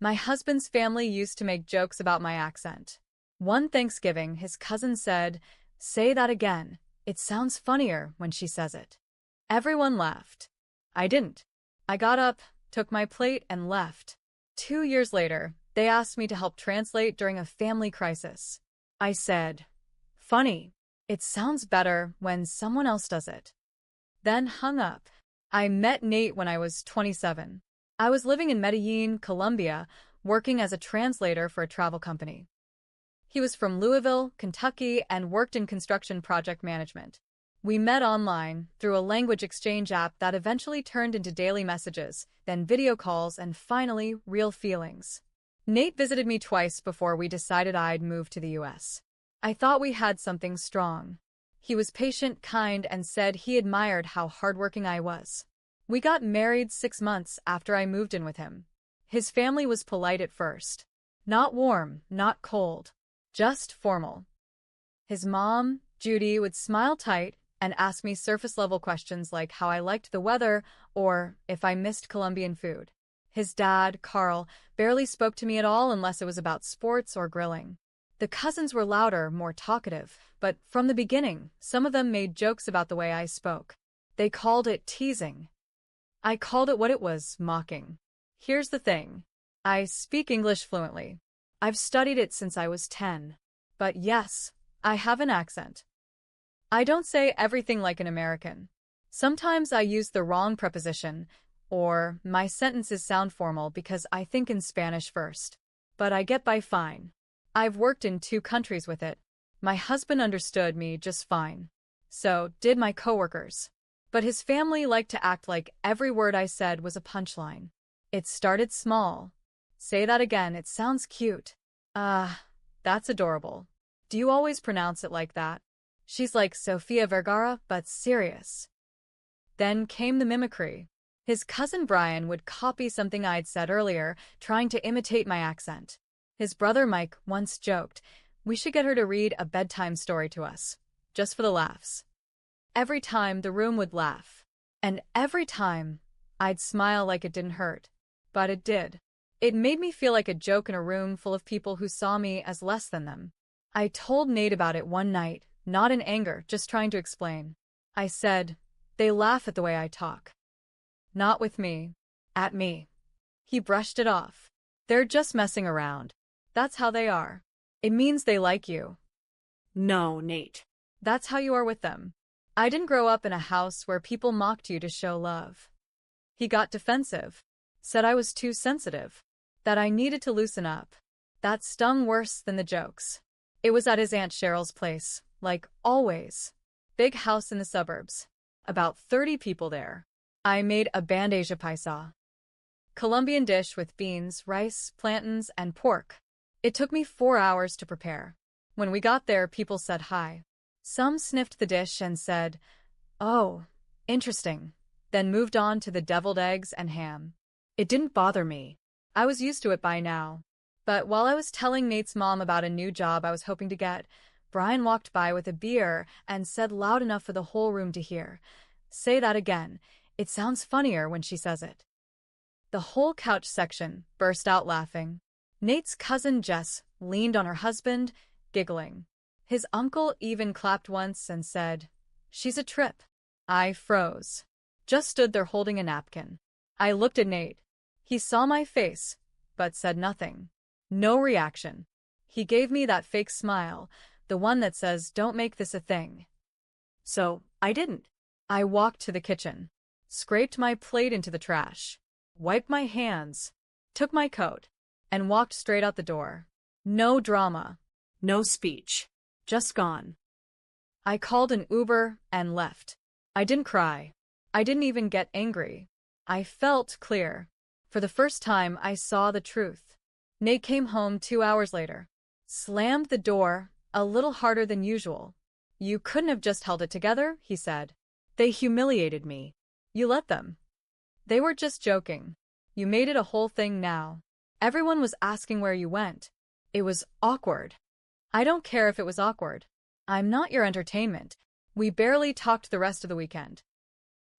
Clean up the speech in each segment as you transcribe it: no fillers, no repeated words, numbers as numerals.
My husband's family used to make jokes about my accent. One Thanksgiving, his cousin said, "Say that again. It sounds funnier when she says it." Everyone laughed. I didn't. I got up, took my plate, and left. 2 years later, they asked me to help translate during a family crisis. I said, "Funny. It sounds better when someone else does it." Then hung up. I met Nate when I was 27. I was living in Medellin, Colombia, working as a translator for a travel company. He was from Louisville, Kentucky, and worked in construction project management. We met online through a language exchange app that eventually turned into daily messages, then video calls, and finally, real feelings. Nate visited me twice before we decided I'd move to the US. I thought we had something strong. He was patient, kind, and said he admired how hardworking I was. We got married 6 months after I moved in with him. His family was polite at first. Not warm, not cold. Just formal. His mom, Judy, would smile tight and ask me surface-level questions like how I liked the weather or if I missed Colombian food. His dad, Carl, barely spoke to me at all unless it was about sports or grilling. The cousins were louder, more talkative, but from the beginning, some of them made jokes about the way I spoke. They called it teasing. I called it what it was, mocking. Here's the thing. I speak English fluently. I've studied it since I was 10. But yes, I have an accent. I don't say everything like an American. Sometimes I use the wrong preposition, or my sentences sound formal because I think in Spanish first. But I get by fine. I've worked in 2 countries with it. My husband understood me just fine. So did my coworkers. But his family liked to act like every word I said was a punchline. It started small. Say that again, it sounds cute. That's adorable. Do you always pronounce it like that? She's like Sofia Vergara, but serious. Then came the mimicry. His cousin Brian would copy something I'd said earlier, trying to imitate my accent. His brother Mike once joked, "We should get her to read a bedtime story to us, just for the laughs." Every time the room would laugh. And every time, I'd smile like it didn't hurt. But it did. It made me feel like a joke in a room full of people who saw me as less than them. I told Nate about it one night, not in anger, just trying to explain. I said, "They laugh at the way I talk." "Not with me. At me." He brushed it off. "They're just messing around. That's how they are. It means they like you." No, Nate. That's how you are with them. I didn't grow up in a house where people mocked you to show love. He got defensive. Said I was too sensitive. That I needed to loosen up. That stung worse than the jokes. It was at his Aunt Cheryl's place, like always. Big house in the suburbs. About 30 people there. I made a bandeja paisa. Colombian dish with beans, rice, plantains, and pork. It took me 4 hours to prepare. When we got there, people said hi. Some sniffed the dish and said, "Oh, interesting," then moved on to the deviled eggs and ham. It didn't bother me. I was used to it by now. But while I was telling Nate's mom about a new job I was hoping to get, Brian walked by with a beer and said loud enough for the whole room to hear, "Say that again. It sounds funnier when she says it." The whole couch section burst out laughing. Nate's cousin Jess leaned on her husband, giggling. His uncle even clapped once and said, "She's a trip." I froze. Just stood there holding a napkin. I looked at Nate. He saw my face, but said nothing. No reaction. He gave me that fake smile, the one that says, "Don't make this a thing." So, I didn't. I walked to the kitchen, scraped my plate into the trash, wiped my hands, took my coat, and walked straight out the door. No drama. No speech. Just gone. I called an Uber and left. I didn't cry. I didn't even get angry. I felt clear. For the first time, I saw the truth. Nate came home 2 hours later. Slammed the door, a little harder than usual. "You couldn't have just held it together," he said. "They humiliated me. You let them. They were just joking. You made it a whole thing now. Everyone was asking where you went. It was awkward." I don't care if it was awkward. I'm not your entertainment. We barely talked the rest of the weekend.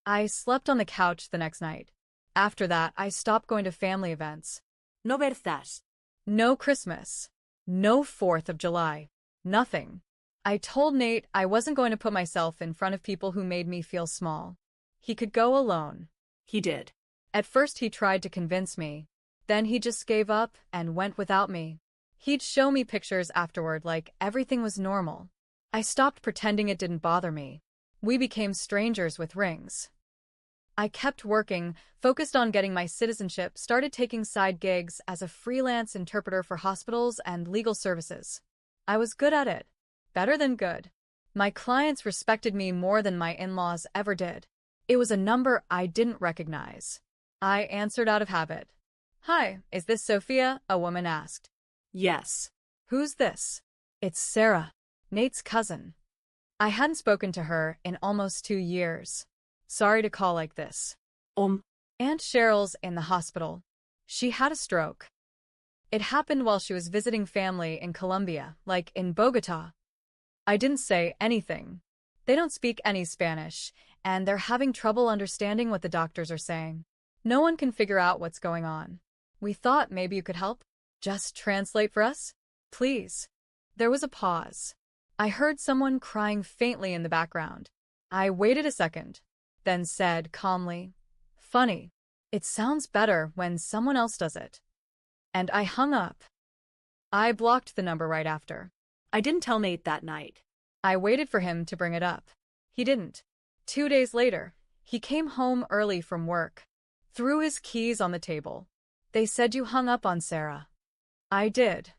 I slept on the couch the next night. After that, I stopped going to family events. No verdad. No Christmas. No 4th of July. Nothing. I told Nate I wasn't going to put myself in front of people who made me feel small. He could go alone. He did. At first he tried to convince me. Then he just gave up and went without me. He'd show me pictures afterward like everything was normal. I stopped pretending it didn't bother me. We became strangers with rings. I kept working, focused on getting my citizenship, started taking side gigs as a freelance interpreter for hospitals and legal services. I was good at it. Better than good. My clients respected me more than my in-laws ever did. It was a number I didn't recognize. I answered out of habit. "Hi, is this Sophia?" a woman asked. Yes. "Who's this?" "It's Sarah, Nate's cousin." I hadn't spoken to her in almost 2 years. "Sorry to call like this. Aunt Cheryl's in the hospital. She had a stroke. It happened while she was visiting family in Colombia, like in Bogota." I didn't say anything. They don't speak any Spanish, and they're having trouble understanding what the doctors are saying. No one can figure out what's going on. "We thought maybe you could help. Just translate for us, please." There was a pause. I heard someone crying faintly in the background. I waited a second, then said calmly, "Funny. It sounds better when someone else does it." And I hung up. I blocked the number right after. I didn't tell Nate that night. I waited for him to bring it up. He didn't. 2 days later, he came home early from work. Threw his keys on the table. "They said you hung up on Sarah." I did.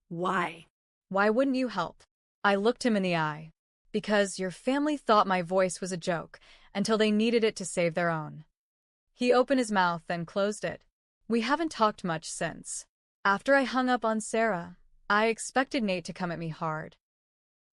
Why? "Why wouldn't you help?" I looked him in the eye. "Because your family thought my voice was a joke until they needed it to save their own." He opened his mouth and closed it. We haven't talked much since. After I hung up on Sarah, I expected Nate to come at me hard.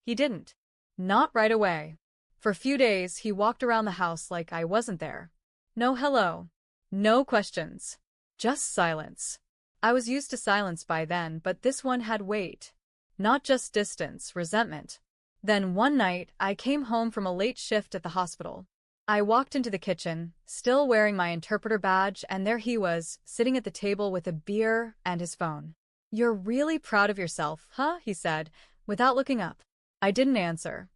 He didn't. Not right away. For a few days, he walked around the house like I wasn't there. No hello. No questions. Just silence. I was used to silence by then, but this one had weight. Not just distance, resentment. Then one night, I came home from a late shift at the hospital. I walked into the kitchen, still wearing my interpreter badge, and there he was, sitting at the table with a beer and his phone. "You're really proud of yourself, huh?" he said, without looking up. I didn't answer.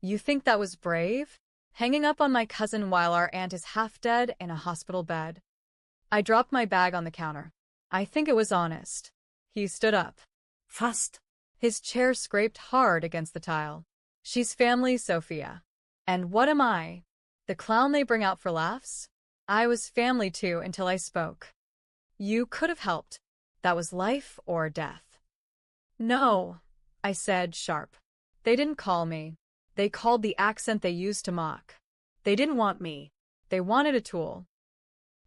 "You think that was brave? Hanging up on my cousin while our aunt is half dead in a hospital bed?" I dropped my bag on the counter. "I think it was honest." He stood up. Fast. His chair scraped hard against the tile. "She's family, Sophia. And what am I? The clown they bring out for laughs?" I was family too until I spoke. "You could have helped. That was life or death." "No," I said, sharp. "They didn't call me. They called the accent they used to mock. They didn't want me. They wanted a tool."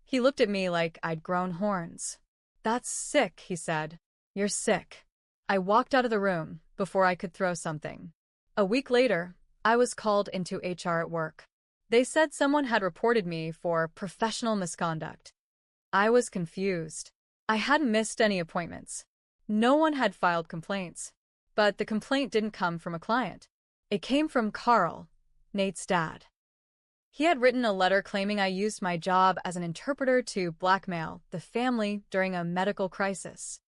He looked at me like I'd grown horns. "That's sick," he said. "You're sick." I walked out of the room before I could throw something. A week later, I was called into HR at work. They said someone had reported me for professional misconduct. I was confused. I hadn't missed any appointments. No one had filed complaints. But the complaint didn't come from a client. It came from Carl, Nate's dad. He had written a letter claiming I used my job as an interpreter to blackmail the family during a medical crisis.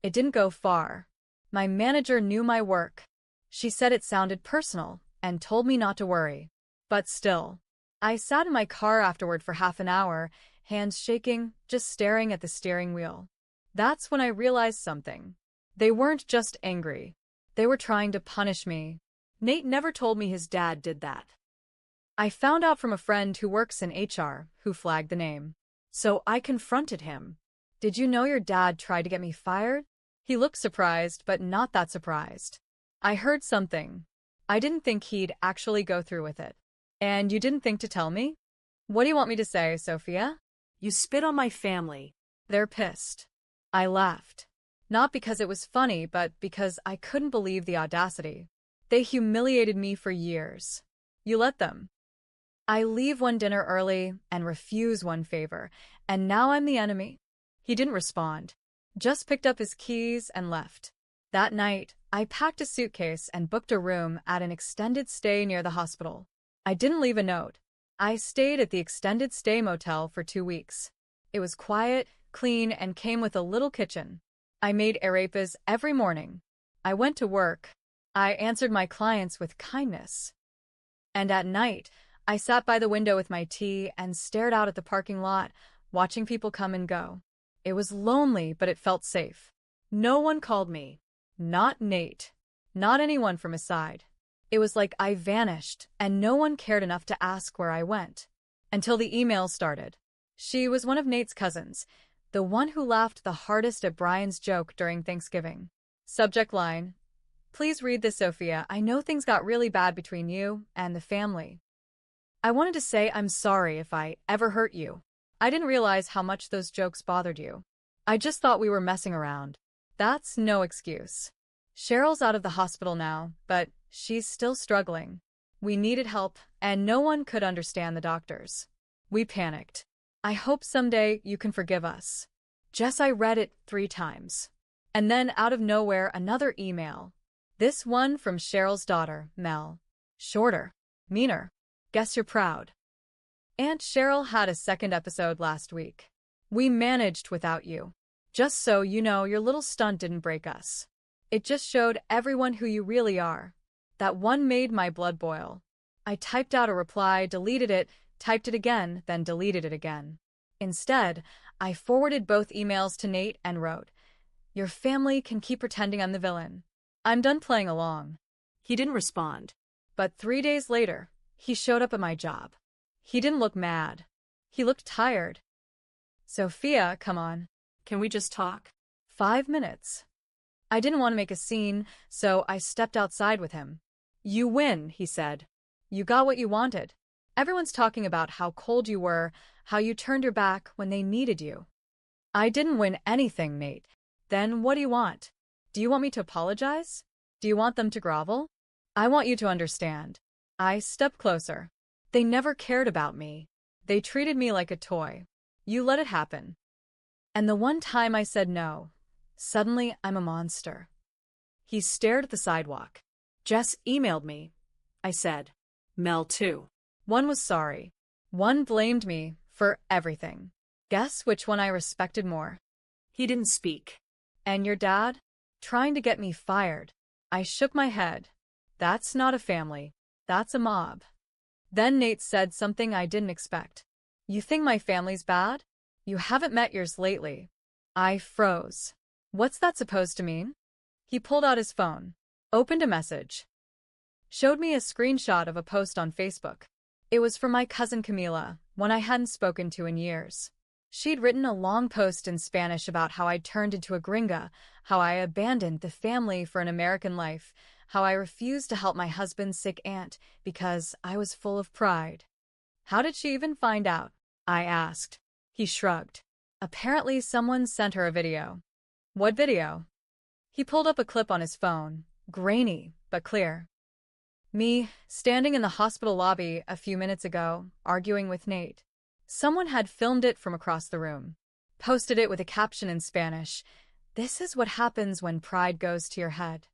It didn't go far. My manager knew my work. She said it sounded personal and told me not to worry. But still, I sat in my car afterward for half an hour, hands shaking, just staring at the steering wheel. That's when I realized something. They weren't just angry. They were trying to punish me. Nate never told me his dad did that. I found out from a friend who works in HR who flagged the name. So I confronted him. "Did you know your dad tried to get me fired?" He looked surprised, but not that surprised. "I heard something. I didn't think he'd actually go through with it." "And you didn't think to tell me?" "What do you want me to say, Sophia?" You spit on my family. They're pissed. I laughed. Not because it was funny, but because I couldn't believe the audacity. They humiliated me for years. You let them. I leave one dinner early and refuse one favor, and now I'm the enemy. He didn't respond. Just picked up his keys and left. That night, I packed a suitcase and booked a room at an extended stay near the hospital. I didn't leave a note. I stayed at the extended stay motel for 2 weeks. It was quiet, clean, and came with a little kitchen. I made arepas every morning. I went to work. I answered my clients with kindness. And at night, I sat by the window with my tea and stared out at the parking lot, watching people come and go. It was lonely, but it felt safe. No one called me. Not Nate. Not anyone from his side. It was like I vanished, and no one cared enough to ask where I went. Until the emails started. She was one of Nate's cousins, the one who laughed the hardest at Brian's joke during Thanksgiving. Subject line: Please read this, Sophia. I know things got really bad between you and the family. I wanted to say I'm sorry if I ever hurt you. I didn't realize how much those jokes bothered you. I just thought we were messing around. That's no excuse. Cheryl's out of the hospital now, but she's still struggling. We needed help, and no one could understand the doctors. We panicked. I hope someday you can forgive us. Jess, I read it 3 times. And then out of nowhere, another email. This one from Cheryl's daughter, Mel. Shorter. Meaner. Guess you're proud. Aunt Cheryl had a second episode last week. We managed without you. Just so you know, your little stunt didn't break us. It just showed everyone who you really are. That one made my blood boil. I typed out a reply, deleted it, typed it again, then deleted it again. Instead, I forwarded both emails to Nate and wrote, "Your family can keep pretending I'm the villain. I'm done playing along." He didn't respond. But 3 days later, he showed up at my job. He didn't look mad. He looked tired. "Sophia, come on. Can we just talk?" 5 minutes. I didn't want to make a scene, so I stepped outside with him. "You win," he said. "You got what you wanted. Everyone's talking about how cold you were, how you turned your back when they needed you." "I didn't win anything, Nate." "Then what do you want? Do you want me to apologize? Do you want them to grovel?" "I want you to understand." I stepped closer. "They never cared about me. They treated me like a toy. You let it happen. And the one time I said no, suddenly I'm a monster." He stared at the sidewalk. Jess emailed me. I said. Mel too. One was sorry. One blamed me for everything. Guess which one I respected more? He didn't speak. "And your dad? Trying to get me fired." I shook my head. "That's not a family. That's a mob." Then Nate said something I didn't expect. "You think my family's bad? You haven't met yours lately." I froze. What's that supposed to mean? He pulled out his phone, opened a message, showed me a screenshot of a post on Facebook. It was from my cousin Camila, one I hadn't spoken to in years. She'd written a long post in Spanish about how I'd turned into a gringa, how I abandoned the family for an American life, how I refused to help my husband's sick aunt because I was full of pride. "How did she even find out?" I asked. He shrugged. "Apparently someone sent her a video." "What video?" He pulled up a clip on his phone, grainy but clear. Me, standing in the hospital lobby a few minutes ago, arguing with Nate. Someone had filmed it from across the room, posted it with a caption in Spanish, "This is what happens when pride goes to your head."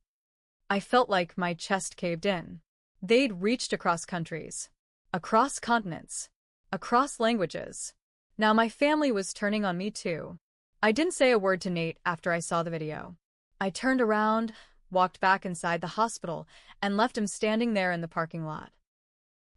I felt like my chest caved in. They'd reached across countries, across continents, across languages. Now my family was turning on me too. I didn't say a word to Nate after I saw the video. I turned around, walked back inside the hospital, and left him standing there in the parking lot.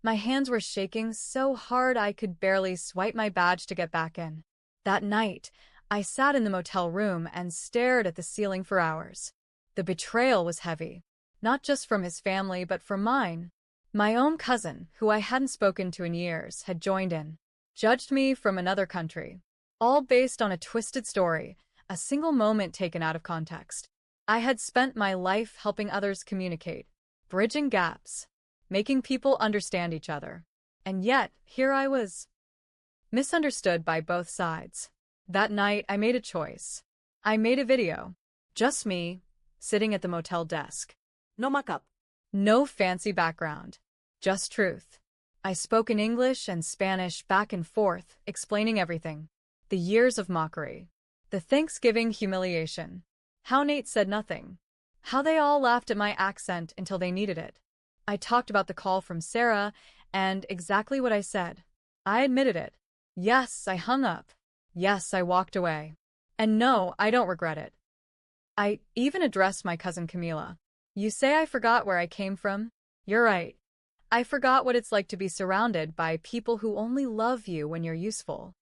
My hands were shaking so hard I could barely swipe my badge to get back in. That night, I sat in the motel room and stared at the ceiling for hours. The betrayal was heavy, not just from his family but from mine. My own cousin, who I hadn't spoken to in years, had joined in, judged me from another country, all based on a twisted story, a single moment taken out of context. I had spent my life helping others communicate, bridging gaps, making people understand each other. And yet, here I was, misunderstood by both sides. That night, I made a choice. I made a video. Just me, sitting at the motel desk. No mock-up. No fancy background. Just truth. I spoke in English and Spanish back and forth, explaining everything. The years of mockery. The Thanksgiving humiliation. How Nate said nothing. How they all laughed at my accent until they needed it. I talked about the call from Sarah and exactly what I said. I admitted it. Yes, I hung up. Yes, I walked away. And no, I don't regret it. I even addressed my cousin Camila. You say I forgot where I came from? You're right. I forgot what it's like to be surrounded by people who only love you when you're useful.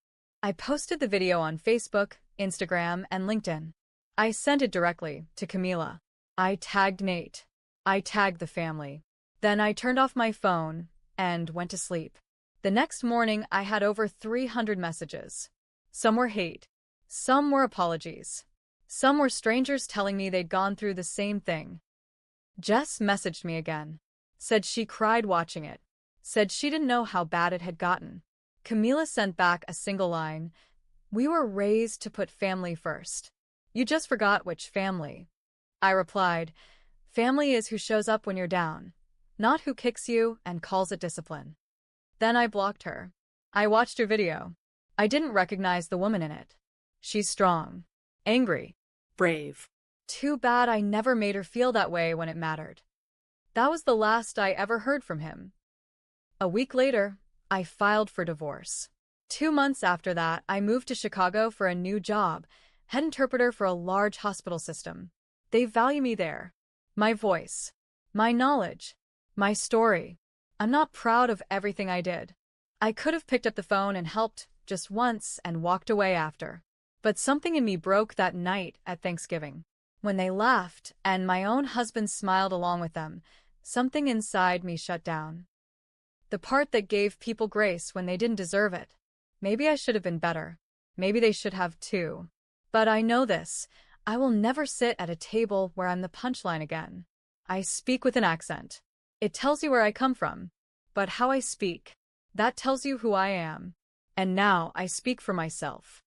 I posted the video on Facebook, Instagram, and LinkedIn. I sent it directly to Camila. I tagged Nate. I tagged the family. Then I turned off my phone and went to sleep. The next morning, I had over 300 messages. Some were hate. Some were apologies. Some were strangers telling me they'd gone through the same thing. Jess messaged me again. Said she cried watching it. Said she didn't know how bad it had gotten. Camila sent back a single line. We were raised to put family first. You just forgot which family. I replied, family is who shows up when you're down, not who kicks you and calls it discipline. Then I blocked her. I watched her video. I didn't recognize the woman in it. She's strong, angry, Brave. too bad I never made her feel that way when it mattered. That was the last I ever heard from him. A week later, I filed for divorce. 2 months after that, I moved to Chicago for a new job, head interpreter for a large hospital system. They value me there. My voice, my knowledge, my story. I'm not proud of everything I did. I could have picked up the phone and helped just once and walked away after. But something in me broke that night at Thanksgiving. When they laughed and my own husband smiled along with them, something inside me shut down. The part that gave people grace when they didn't deserve it. Maybe I should have been better. Maybe they should have too. But I know this. I will never sit at a table where I'm the punchline again. I speak with an accent. It tells you where I come from. But how I speak, that tells you who I am. And now I speak for myself.